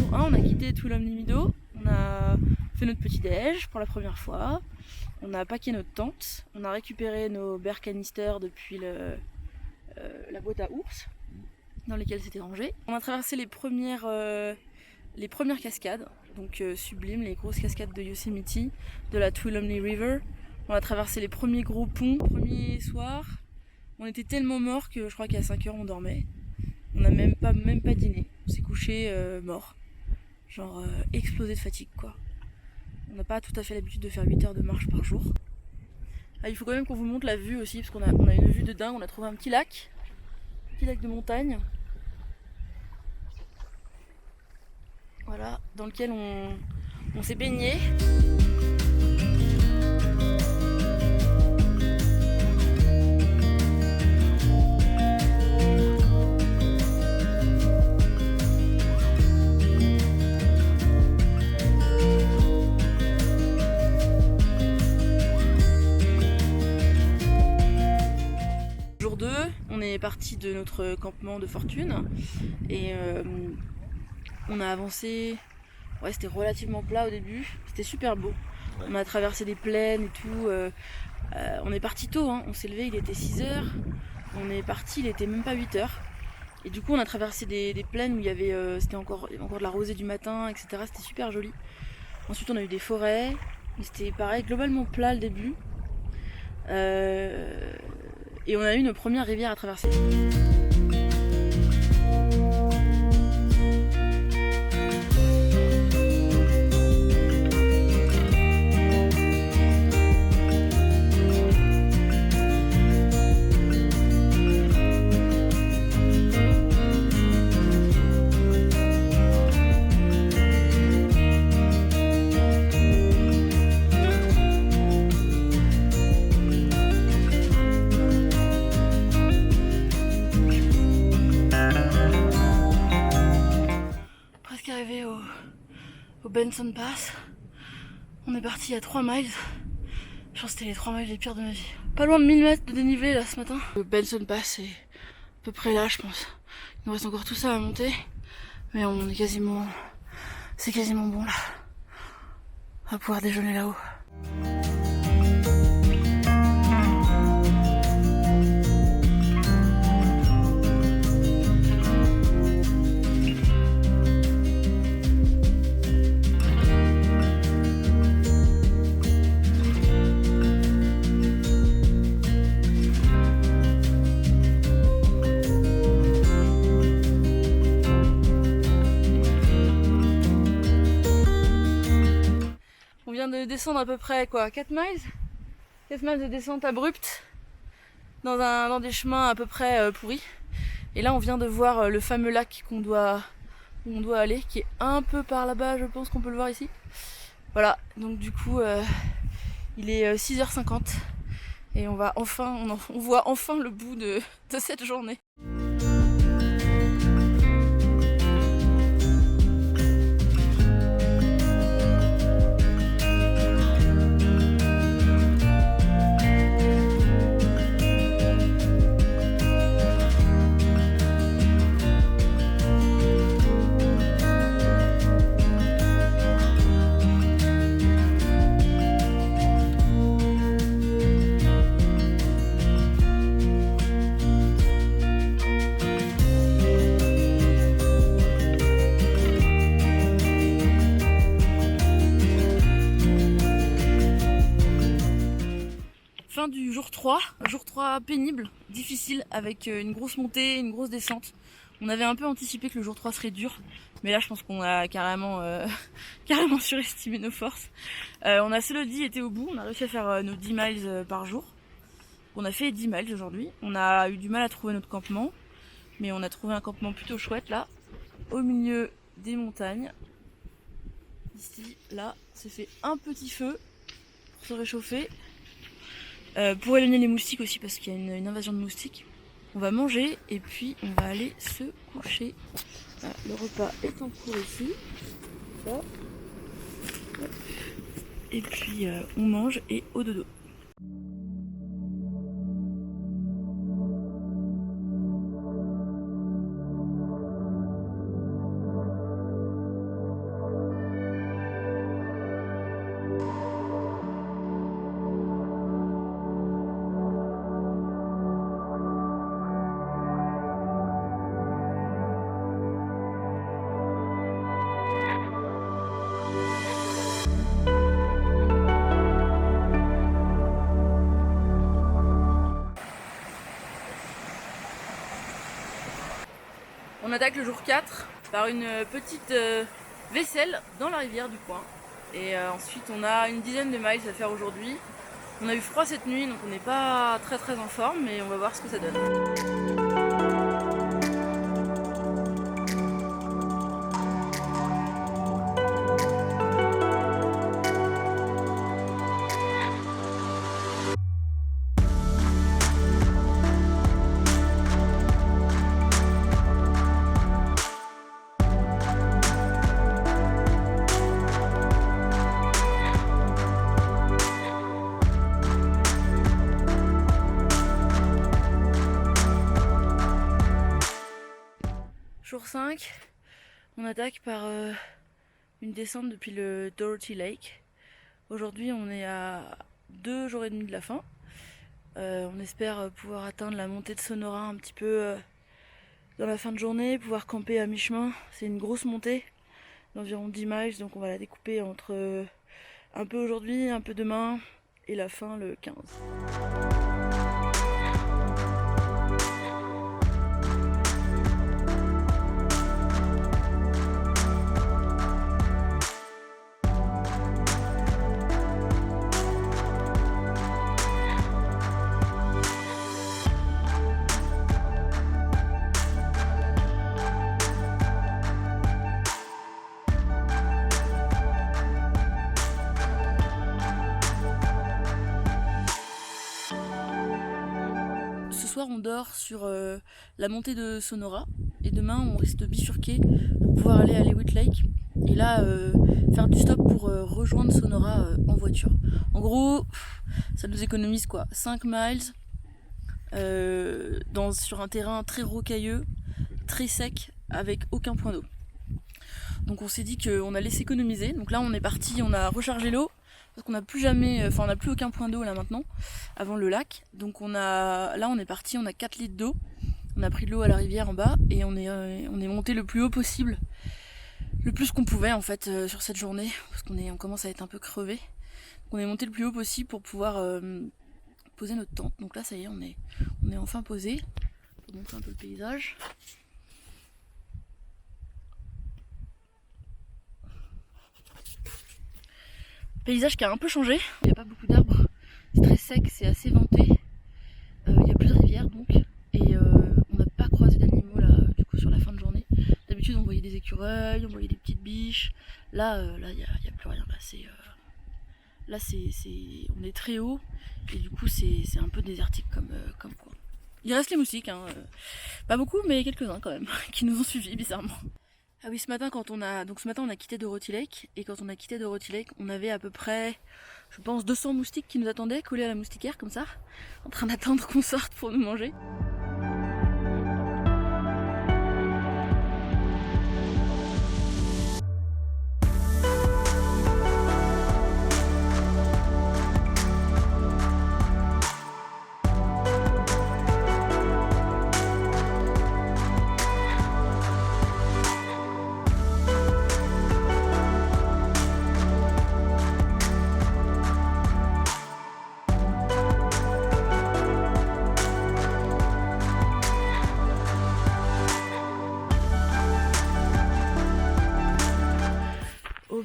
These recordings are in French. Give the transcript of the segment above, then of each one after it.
Jour 1, on a quitté Twilomnimido, on a fait notre petit déj pour la première fois, on a packé notre tente, on a récupéré nos bear canisters depuis la boîte à ours dans lesquelles c'était rangé. On a traversé les premières cascades, donc sublimes, les grosses cascades de Yosemite, de la Tuolumne River. On a traversé les premiers gros ponts, le premier soir. On était tellement morts que je crois qu'à 5 h on dormait. On n'a même pas dîné. On s'est couché mort. Genre explosé de fatigue quoi. On n'a pas tout à fait l'habitude de faire 8 heures de marche par jour. Ah, il faut quand même qu'on vous montre la vue aussi, parce qu'on a une vue de dingue. On a trouvé un petit lac de montagne. Voilà, dans lequel on s'est baigné. Jour 2, on est parti de notre campement de fortune et on a avancé. Ouais, c'était relativement plat au début, c'était super beau. On a traversé des plaines et tout. On est parti tôt, hein. On s'est levé, il était 6 h. On est parti, il était même pas 8 h. Et du coup, on a traversé des plaines où il y avait, c'était encore de la rosée du matin, etc. C'était super joli. Ensuite, on a eu des forêts. C'était pareil, globalement plat le début. Et on a eu nos premières rivières à traverser. Arrivé au Benson Pass. On est parti à 3 miles. Je pense que c'était les 3 miles les pires de ma vie. Pas loin de 1000 mètres de dénivelé là ce matin. Le Benson Pass est à peu près là je pense. Il nous reste encore tout ça à monter. Mais on est quasiment... C'est quasiment bon là. On va pouvoir déjeuner là-haut. On vient de descendre à peu près quoi, 4 miles 4 miles de descente abrupte dans des chemins à peu près pourris. Et là on vient de voir le fameux lac où on doit aller, qui est un peu par là-bas, je pense qu'on peut le voir ici. Voilà, donc du coup il est 6 h 50 et on voit enfin le bout de cette journée. Fin du jour 3 pénible, difficile, avec une grosse montée, une grosse descente. On avait un peu anticipé que le jour 3 serait dur, mais là je pense qu'on a carrément surestimé nos forces. On a cela dit été au bout, on a réussi à faire nos 10 miles par jour. On a fait 10 miles aujourd'hui, on a eu du mal à trouver notre campement, mais on a trouvé un campement plutôt chouette là, au milieu des montagnes. Ici, là, c'est fait un petit feu pour se réchauffer. Pour éloigner les moustiques aussi parce qu'il y a une invasion de moustiques. On va manger et puis on va aller se coucher. Voilà, le repas est en cours ici. Ça. Et puis on mange et au dodo. attaque le jour 4 par une petite vaisselle dans la rivière du coin. Et ensuite on a une dizaine de miles à faire aujourd'hui. On a eu froid cette nuit donc on n'est pas très en forme, mais on va voir ce que ça donne. Jour 5, on attaque par une descente depuis le Dorothy Lake. Aujourd'hui on est à 2 jours et demi de la fin. On espère pouvoir atteindre la montée de Sonora un petit peu dans la fin de journée, pouvoir camper à mi-chemin. C'est une grosse montée d'environ 10 miles, donc on va la découper entre un peu aujourd'hui, un peu demain et la fin le 15. Ce soir on dort sur la montée de Sonora et demain on reste bifurqué pour pouvoir aller à Leawood Lake et là faire du stop pour rejoindre Sonora en voiture. En gros ça nous économise quoi 5 miles sur un terrain très rocailleux, très sec, avec aucun point d'eau. Donc on s'est dit qu'on allait s'économiser, donc là on est parti, on a rechargé l'eau parce qu'on n'a plus jamais, on n'a plus aucun point d'eau là maintenant, avant le lac. Donc on est parti, on a 4 litres d'eau, on a pris de l'eau à la rivière en bas et on est monté le plus haut possible, le plus qu'on pouvait en fait sur cette journée, parce on commence à être un peu crevé. Donc on est monté le plus haut possible pour pouvoir poser notre tente. Donc là ça y est, on est enfin posé. Pour montrer un peu le paysage. Paysage qui a un peu changé, il n'y a pas beaucoup d'arbres, c'est très sec, c'est assez venté, il n'y a plus de rivière donc, et on n'a pas croisé d'animaux là du coup sur la fin de journée. D'habitude on voyait des écureuils, on voyait des petites biches, là il n'y a plus rien, là on est très haut et du coup c'est un peu désertique comme coin. Il reste les moustiques, hein, pas beaucoup mais quelques-uns quand même, qui nous ont suivis bizarrement. Ah oui, ce matin on a quitté Dorothy Lake et quand on a quitté Dorothy Lake, on avait à peu près, je pense, 200 moustiques qui nous attendaient, collés à la moustiquaire comme ça, en train d'attendre qu'on sorte pour nous manger.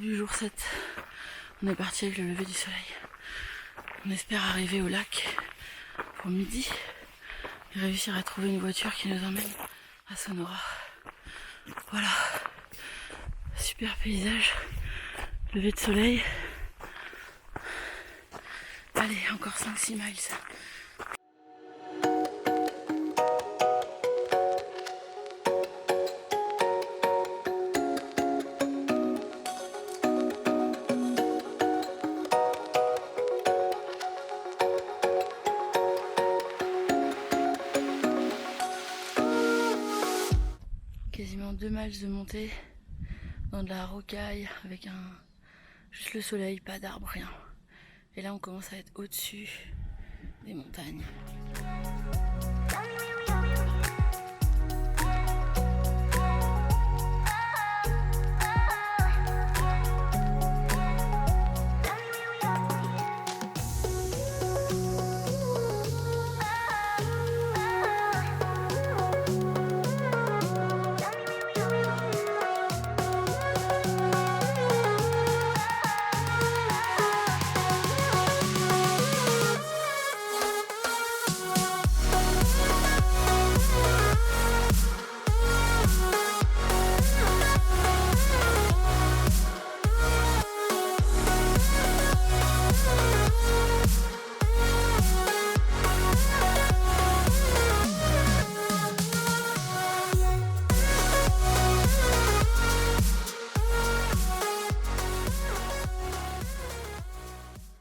Du jour 7, on est parti avec le lever du soleil. On espère arriver au lac pour midi et réussir à trouver une voiture qui nous emmène à Sonora. Voilà, super paysage, lever de soleil. Allez, encore 5-6 miles. Quasiment 2 miles de montée dans de la rocaille avec juste le soleil, pas d'arbres, rien. Et là on commence à être au-dessus des montagnes.